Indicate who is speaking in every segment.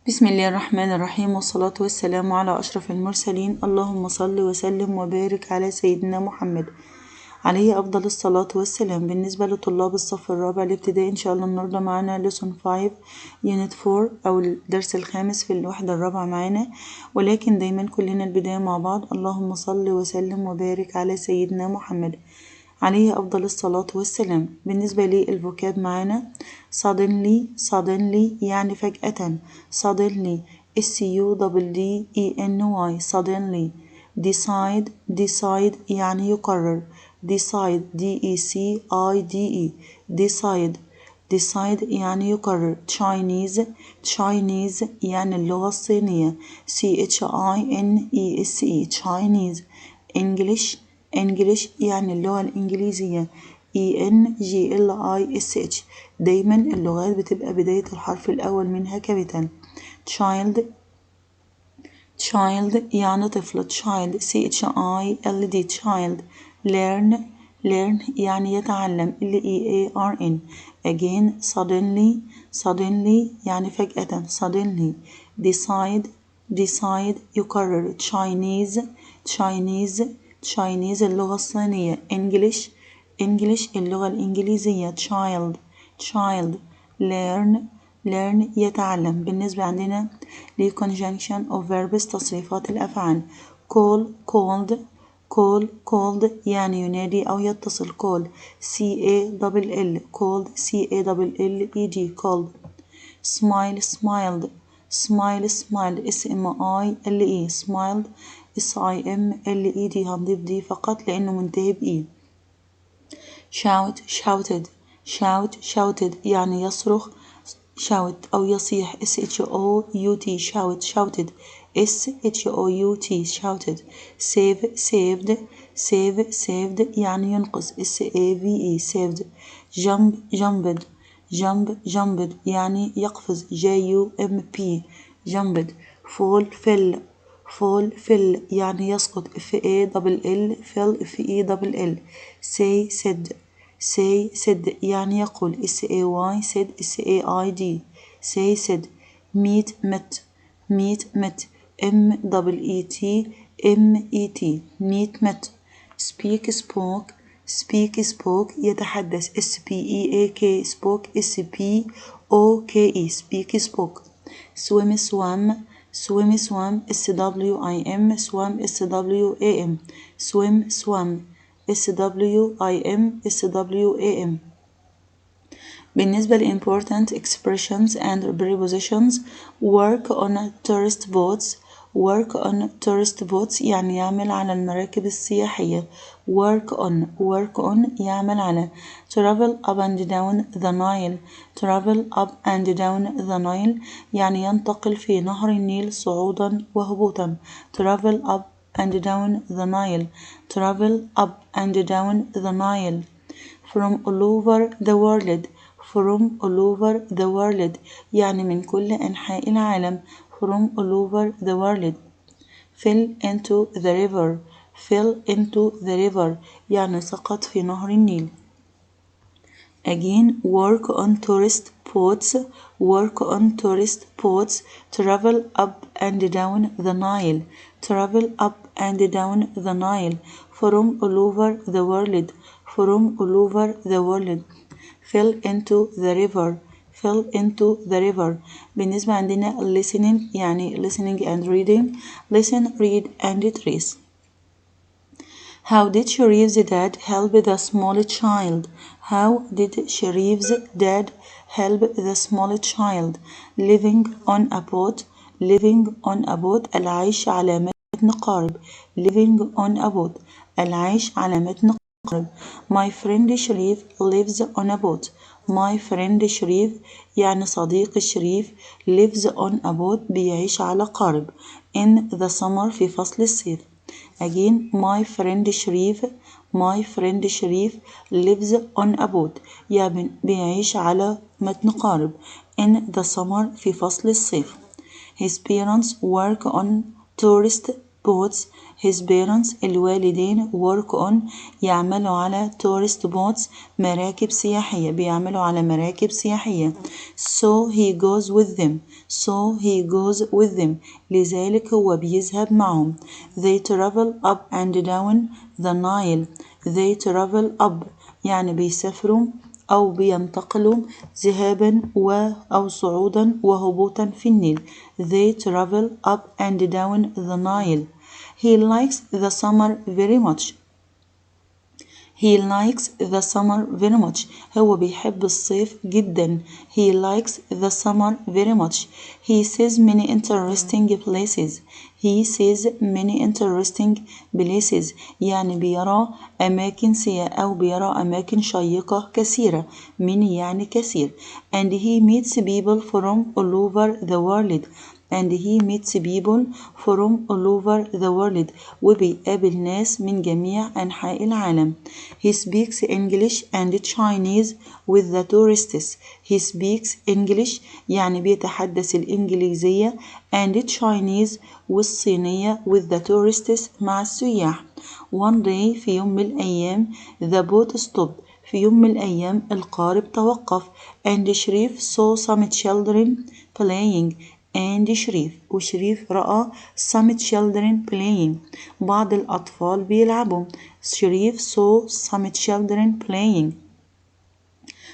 Speaker 1: بسم الله الرحمن الرحيم، والصلاة والسلام على أشرف المرسلين. اللهم صل وسلم وبارك على سيدنا محمد عليه أفضل الصلاة والسلام. بالنسبة لطلاب الصف الرابع الابتدائي، إن شاء الله النهاردة معانا lesson 5 unit 4 أو الدرس الخامس في الوحدة الرابعة معانا، ولكن دايما كلنا البداية مع بعض. اللهم صل وسلم وبارك على سيدنا محمد عليه أفضل الصلاة والسلام. بالنسبة للفوكاب معانا suddenly يعني فجأة. suddenly SUDDENY suddenly. decide يعني يقرر. decide decide يعني يقرر. Chinese يعني اللغة الصينية. Chinese. English يعني اللغة الإنجليزية. English. دايما اللغات بتبقى بداية الحرف الأول منها كابيتال. child يعني طفل. child child. learn يعني يتعلم. learn. again suddenly يعني فجأة. suddenly. decide يقرر. Chinese اللغة الصينية. English اللغة الإنجليزية. child. learn يتعلم. بالنسبة عندنا ل conjunction of verbs تصريفات الأفعال. called يعني ينادي أو يتصل. call called called. smile smiled smiled SIMLED هنضيف دي فقط لأنه منتهي بإي. shouted يعني يصرخ. shout أو يصيح. SHOUT shouted. shouted. saved يعني ينقذ. SAVE jumped يعني يقفز. JUMP jumped. fall يعني يسقط. FALL said يعني يقول. SAID said. meet met MET. speak يتحدث. SPEAK spoke spoke. swim SWAM SWAM SWAM. بالنسبة ل important expressions and prepositions. work on tourist boats يعني يعمل على المراكب السياحية. work on يعمل على. travel up and down the Nile يعني ينتقل في نهر النيل صعودا وهبوطا. travel up and down the Nile. from all over the world يعني من كل أنحاء العالم. from all over the world. fell into the river يعني سقط في نهر النيل. again work on tourist boats. travel up and down the Nile. from all over the world. fell into the river. بالنسبة عندنا listening يعني listening and reading. listen, read and trace. how did Sharif's dad help the small child? living on a boat العيش على متن قارب. العيش على متن قارب. my friend Sharif lives on a boat. يعني صديق شريف. lives on a boat بيعيش على قارب. in the summer في فصل الصيف. again my friend Sharif lives on a boat يعني بيعيش على متن قارب. in the summer في فصل الصيف. his parents work on tourist boats. His parents الوالدين work on يعملوا على tourist boats مراكب سياحية، بيعملوا على مراكب سياحية. So he goes with them. So he goes with them. لذلك هو بيذهب معهم. They travel up and down the Nile. They travel up يعني بيسافروا أو بينتقلوا ذهابا أو صعودا وهبوطا في النيل. They travel up and down the Nile. He likes the summer very much. He likes the summer very much. هو بيحب الصيف جدا. He likes the summer very much. He sees many interesting places. He sees many interesting places. يعني بيرى أماكن شيقة كثيرة. many يعني كثير. And he meets people from all over the world. And he meets people from all over the world. وبيقابل ناس من جميع أنحاء العالم. He speaks English and Chinese with the tourists. He speaks English يعني بيتحدث الإنجليزية and Chinese والصينية with the tourists مع السياح. One day في يوم من الأيام the boat stopped. في يوم من الأيام القارب توقف. And شريف saw some children playing. and شريف رأى some children playing بعض الأطفال بيلعبوا. شريف saw some children playing.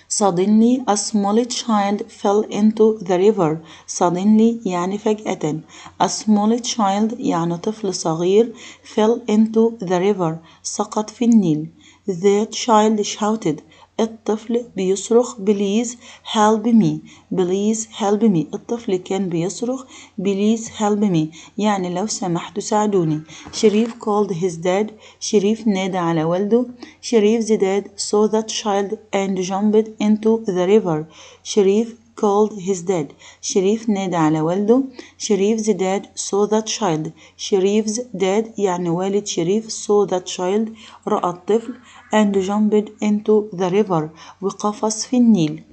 Speaker 1: Suddenly a small child fell into the river. Suddenly يعني فجأة. A small child يعني طفل صغير fell into the river سقط في النيل. The child shouted. الطفل بيصرخ please help me. please help me. الطفل كان بيصرخ please help me يعني لو سمحتوا ساعدوني. شريف called his dad. شريف نادى على والده. شريف's dad saw the child and jumped into the river. شريف called his dad. شريف نادى على والده. شريف's dad saw the child. شريف's dad يعني والد شريف saw the child رأى الطفل and jumped into the river وقفز في النيل.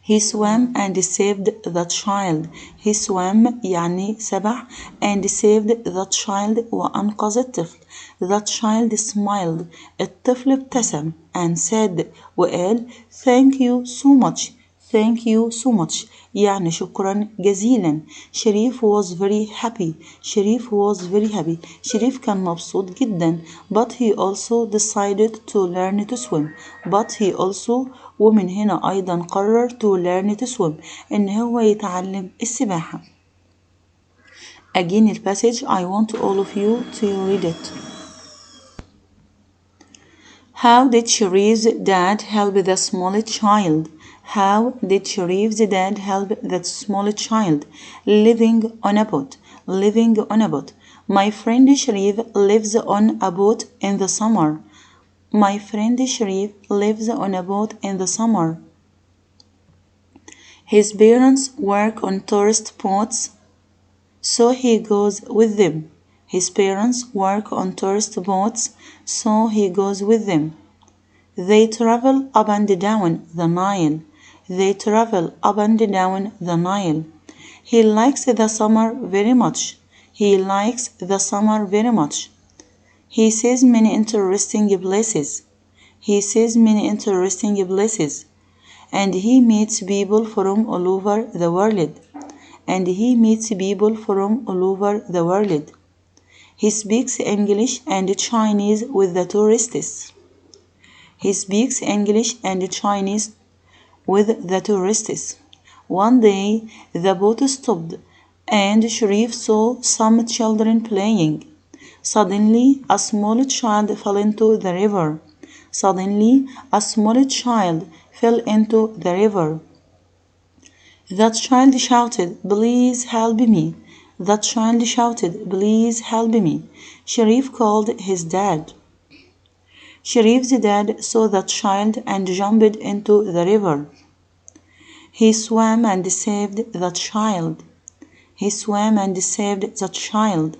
Speaker 1: He swam and saved the child. He swam يعني سبح and saved the child وأنقذ الطفل. The child smiled. الطفل ابتسم and said وقال thank you so much. Thank you so much يعني شكرا جزيلا. شريف was very happy. شريف was very happy. شريف كان مبسوط جدا. But he also decided to learn to swim. But he also ومن هنا أيضا قرر to learn to swim إن هو يتعلم السباحة. Again the passage I want all of you to read it. How did Sharif's dad help the small child? How did Sharif's dad help the small child? Living on a boat. Living on a boat. My friend Sharif lives on a boat in the summer. My friend Sharif lives on a boat in the summer. His parents work on tourist boats, so he goes with them. His parents work on tourist boats, so he goes with them. They travel up and down the Nile. They travel up and down the Nile. He likes the summer very much. He likes the summer very much. He sees many interesting places. He sees many interesting places. And he meets people from all over the world. And he meets people from all over the world. He speaks English and Chinese with the tourists. He speaks English and Chinese with the tourists. One day the boat stopped and Sharif saw some children playing. Suddenly a small child fell into the river. Suddenly a small child fell into the river. The child shouted, please help me. The child shouted, please help me. Sharif called his dad. Sharif's dad saw the child and jumped into the river. He swam and saved the child. He swam and saved the child.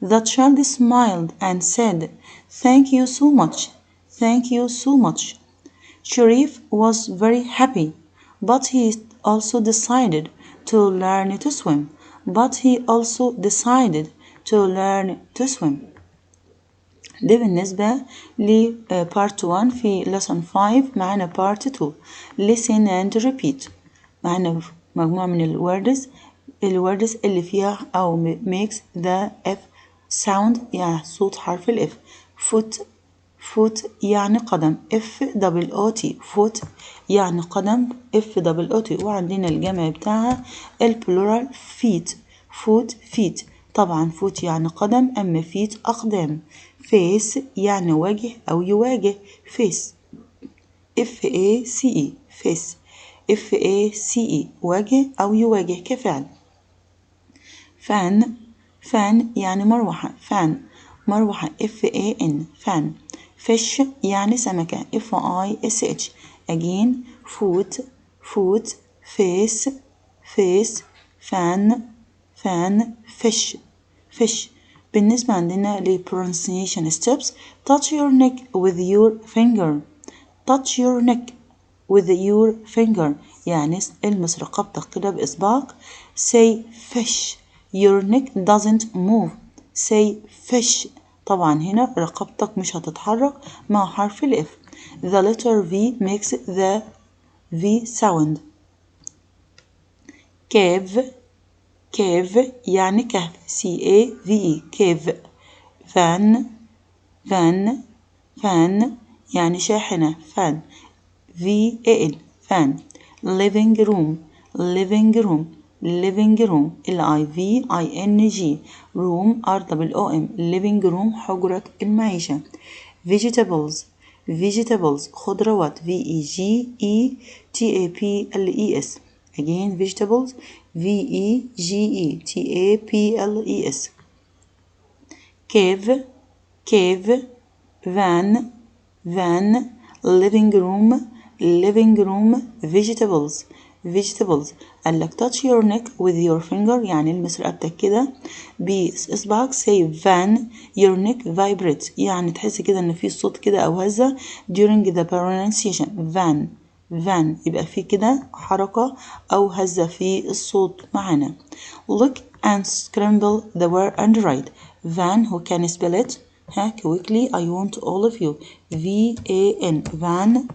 Speaker 1: The child smiled and said, thank you so much. Thank you so much. Sharif was very happy, but he also decided to learn to swim. But he also decided to learn to swim. ده بالنسبة ل part 1 في lesson 5. معنا part 2 listen and repeat. معنا مجموعة من الوردز اللي فيها أو makes the F sound يعني صوت حرف ال F. foot يعني قدم F-O-O-T foot يعني قدم F-O-O-T. وعندنا الجمع بتاعها البلورال feet. طبعا foot يعني قدم أما feet أقدام. face يعني وجه أو يواجه face F-A-C-E face F-A-C-E وجه أو يواجه كفعل. fan يعني مروحة F-A-N fan. fish يعني سمكة F-I-S-H. again foot face fan fish. بالنسبة عندنا ل pronunciation steps touch your neck with your finger يعني المس رقبتك كده بإصبعك. say fish your neck doesn't move say fish. طبعا هنا رقبتك مش هتتحرك مع حرف ال F. the letter V makes the V sound. cave يعني كهف C-A-V-E cave. fan يعني شاحنة fan V-A-N fan. living room L-I-V-I-N-G room R-O-O-M living room حجرة المعيشة. vegetables خضروات V-E-G-E-T-A-B-L-E-S again vegetables V-E-G-E-T-A-B-L-E-S. cave van living room vegetables. قال لك touch your neck with your finger يعني المس رقبتك كده بإصبعك. say van your neck vibrates يعني تحس كده ان في صوت كده او هزة during the pronunciation. van يبقى في كده حركة او هزة في الصوت معنا. look and scramble the word and write van. who can spell it quickly I want all of you. V-A-N van.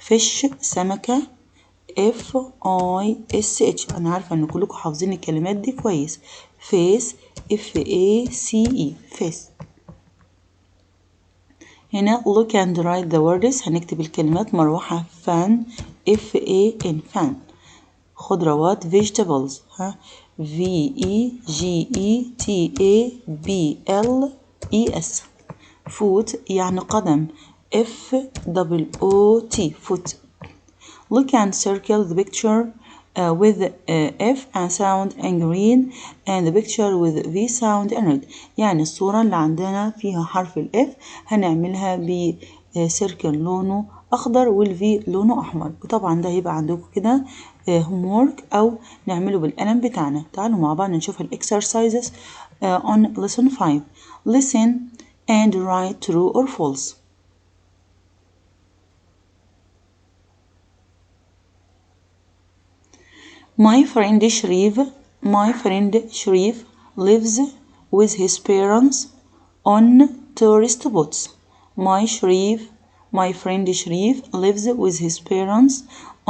Speaker 1: fish سمكة F-I-S-H أنا عارفة إن كلكم حافظين الكلمات دي كويس. face F-A-C-E face. هنا look and write the words هنكتب الكلمات. مروحة fan F-A-N fan. خضروات vegetables V-E-G-E-T-A-B-L-E-S. foot يعني قدم F-O-O-T foot. look and circle the picture with F and sound and green and the picture with V sound and red. يعني الصورة اللي عندنا فيها حرف ال F هنعملها بسيركل لونه أخضر والفي لونه أحمر. وطبعا ده هيبقى عندكم كده homework أو نعمله بالقلم بتاعنا. تعالوا مع بعض نشوف ال exercises on lesson 5. listen and write true or false. My friend Sharif lives with his parents on tourist boats. My friend Sharif lives with his parents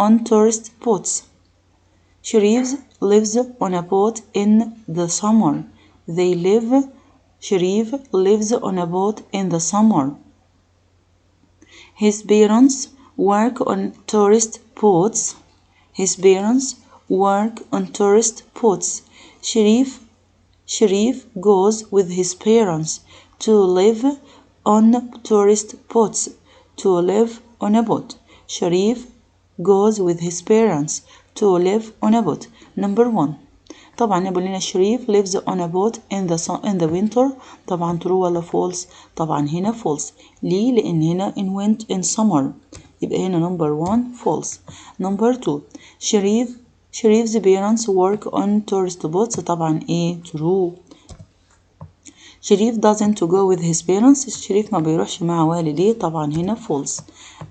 Speaker 1: on tourist boats. Sharif lives on a boat in the summer. Sharif lives on a boat in the summer. His parents work on tourist boats. His parents work on tourist boats. Sharif goes with his parents to live on tourist boats. To live on a boat. Sharif goes with his parents to live on a boat. Number 1. طبعا يقول لنا Sharif lives on a boat in the winter. طبعا true ولا false؟ طبعا هنا false. ليه؟ لأن هنا in summer. يبقى هنا number 1 false. Number 2. Sharif's parents work on tourist boats. طبعا ايه true. Sharif doesn't go with his parents. Sharif ما بيروحش مع والديه. طبعا هنا false.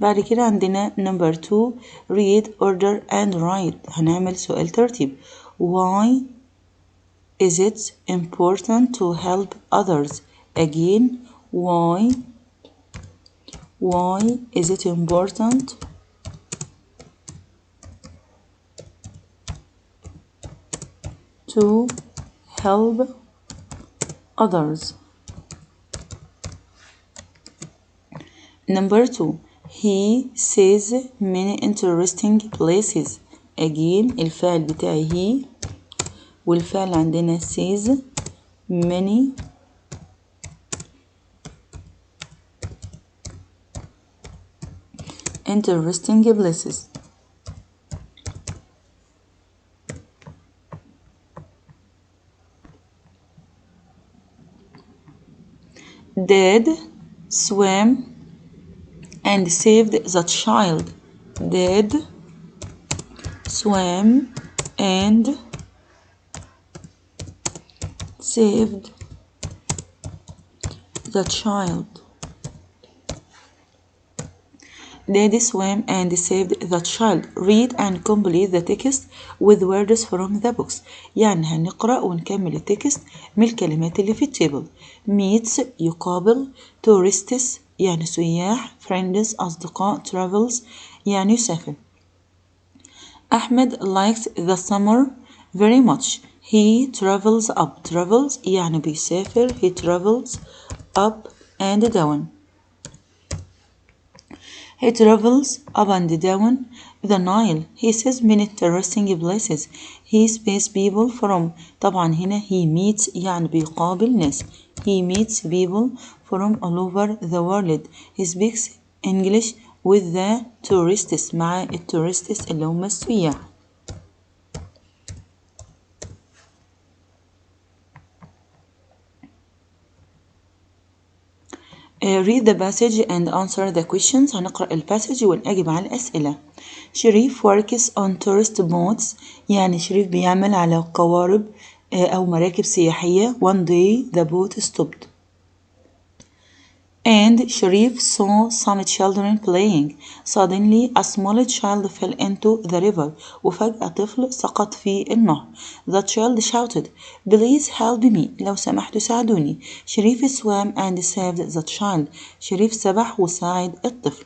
Speaker 1: بعد كده عندنا number 2 read order and write. هنعمل سؤال ترتيب. is it important to help others? Again, why is it important to help others? Number 2, he sees many interesting places. Again, الفعل بتاعي he والفعل عندنا sees many interesting places. Dad swam and saved the child. Dad swam and saved the child. Daddy swam and saved the child. Read and complete the text with words from the books. يعني هنقرأ ونكمل التكست من الكلمات اللي في التيبل. meets يقابل، tourists يعني سياح، friends أصدقاء، travels يعني يسافر. أحمد likes the summer very much. He travels up. travels يعني بيسافر. he travels up and down. He travels up and down the Nile. He sees many interesting places. He speaks people from. طبعا هنا he meets يعني بيقابل ناس. He meets people from all over the world. He speaks English with the tourists. مع التورستس اللي هم السياح. Read the passage and answer the questions. هنقرأ الباسج ونجيب على الأسئلة. شريف works on tourist boats. يعني شريف بيعمل على قوارب أو مراكب سياحية. One day the boat stopped. And Sharif saw some children playing. Suddenly a small child fell into the river. وفجأة طفل سقط في النهر. The child shouted, "Please help me." لو سمحتوا ساعدوني. شريف swam and saved the child. شريف سبح وساعد الطفل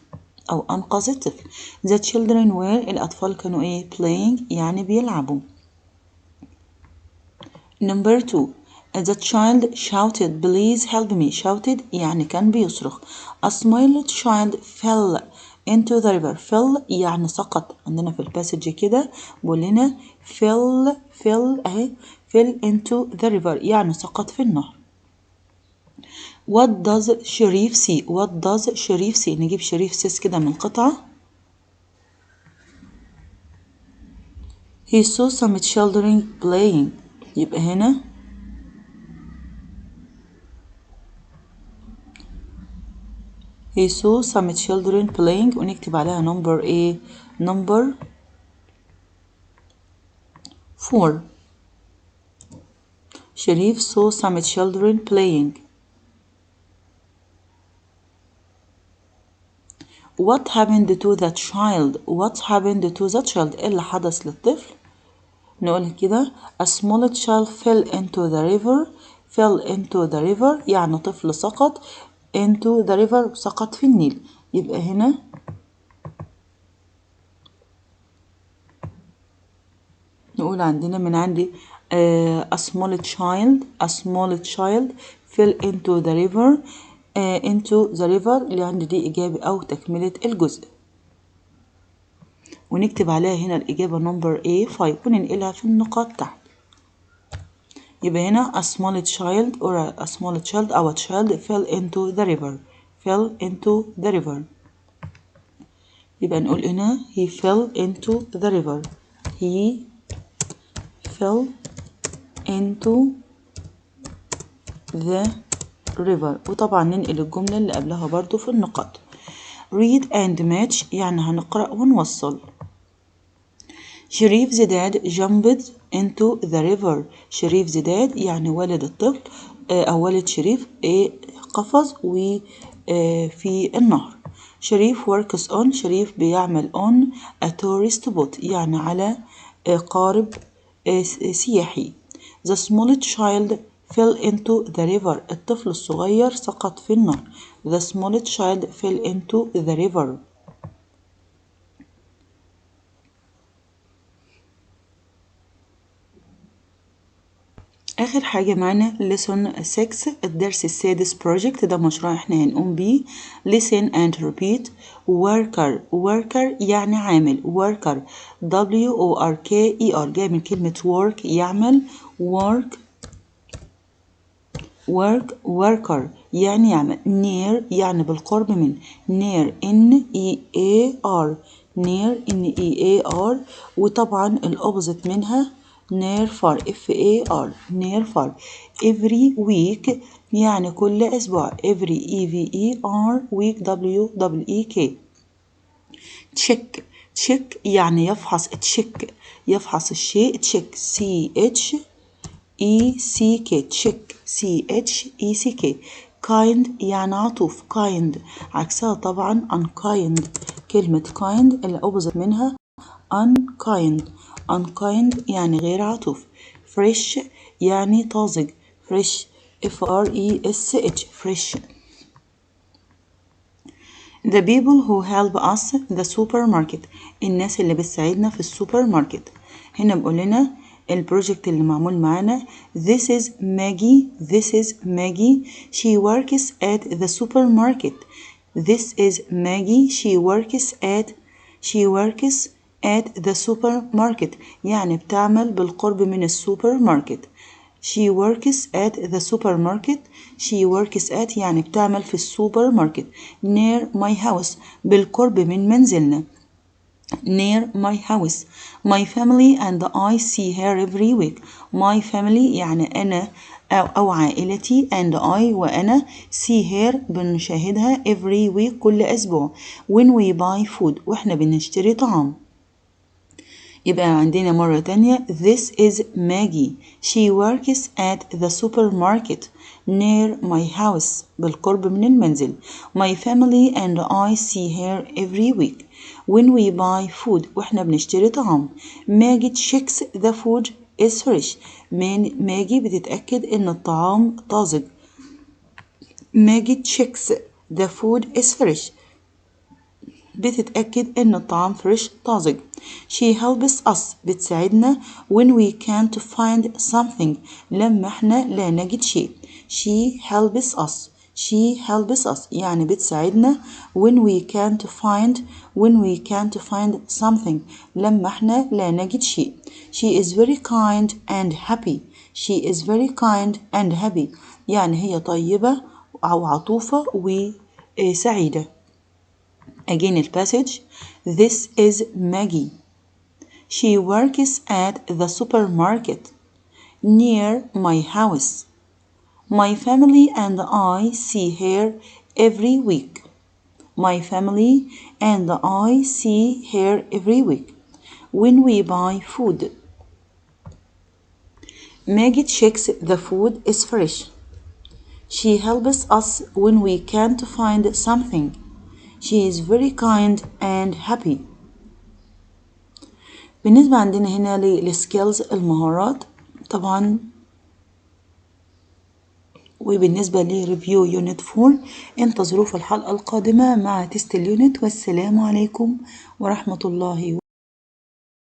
Speaker 1: أو أنقذ الطفل. The children were الأطفال كانوا إيه؟ playing يعني بيلعبوا. Number 2. The child shouted, "Please help me." shouted يعني كان بيصرخ. A small child fell into the river. fell يعني سقط. عندنا في الباسج كده بقول لنا fell اهي fell into the river يعني سقط في النهر. What does شريف see? What does شريف see? نجيب شريف سيس كده من القطعة. He saw some children playing. يبقى هنا he saw some children playing ونكتب عليها number A. number 4. شريف saw some children playing. What happened to the child? What happened to the child? إيه اللي حدث للطفل؟ نقول كده a small child fell into the river. fell into the river يعني طفل سقط. into the river سقط في النيل. يبقى هنا نقول عندنا من عندي a small child fell into the river. into the river اللي عندي دي إجابة أو تكملة الجزء ونكتب عليها هنا الإجابة number A5 وننقلها في النقاط تحت. يبقى هنا a small child or a small child أو a child fell into the river. fell into the river. يبقى نقول هنا he fell into the river. he fell into the river. وطبعا ننقل الجملة اللي قبلها برضو في النقاط. read and match يعني هنقرأ ونوصل. شريف زداد jumped into the river. شريف زداد يعني ولد الطفل أو ولد شريف قفز في النهر. شريف works on شريف بيعمل on a tourist boat يعني على قارب سياحي. The small child fell into the river. الطفل الصغير سقط في النهر. The small child fell into the river. آخر حاجة معانا lesson 6 الدرس السادس project. ده مشروع احنا هنقوم بيه. listen and repeat. worker يعني عامل. worker worker جاي من كلمة work يعمل. worker يعني يعمل. near يعني بالقرب من. near near وطبعا الأوبزيت منها near far near far. every week يعني كل أسبوع. every week week. check يعني يفحص. يفحص الشيء. check kind يعني عطوف. kind عكسها طبعا unkind. كلمة kind الأوبزيت منها unkind يعني غير عطوف. fresh يعني طازج. fresh fresh. the people who help us the supermarket. الناس اللي بتساعدنا في السوبر ماركت. هنا بقول لنا البروجكت اللي معمول معانا. This is Maggie. She works at the supermarket. This is Maggie. She works at the supermarket. يعني بتعمل بالقرب من السوبر ماركت. She works at the supermarket. يعني بتعمل في السوبر ماركت. near my house بالقرب من منزلنا. near my house. My family and I see her every week. My family يعني أنا أو عائلتي and I وأنا see her بنشاهدها every week كل أسبوع. when we buy food وإحنا بنشتري طعام. يبقى عندنا مرة تانية. This is Maggie. She works at the supermarket near my house بالقرب من المنزل. My family and I see her every week when we buy food وإحنا بنشتري طعام. Maggie checks the food is fresh. ماجي بتتأكد إن الطعام طازج. Maggie checks the food is fresh. بتتأكد إن الطعام فريش طازج. She helps us بتساعدنا when we can't find something لما احنا لا نجد شيء. She helps us يعني بتساعدنا when we can't find something لما احنا لا نجد شيء. She is very kind and happy. يعني هي طيبة أو عطوفة وسعيدة. Again the passage. This is Maggie. She works at the supermarket near my house. My family and I see her every week. When we buy food. Maggie checks the food is fresh. She helps us when we can't find something. She is very kind and happy. بالنسبة عندنا هنا للسكيلز المهارات طبعا. وبالنسبة لريفيو يونت 4 انتظروا في الحلقة القادمة مع تيست اليونت. والسلام عليكم ورحمة الله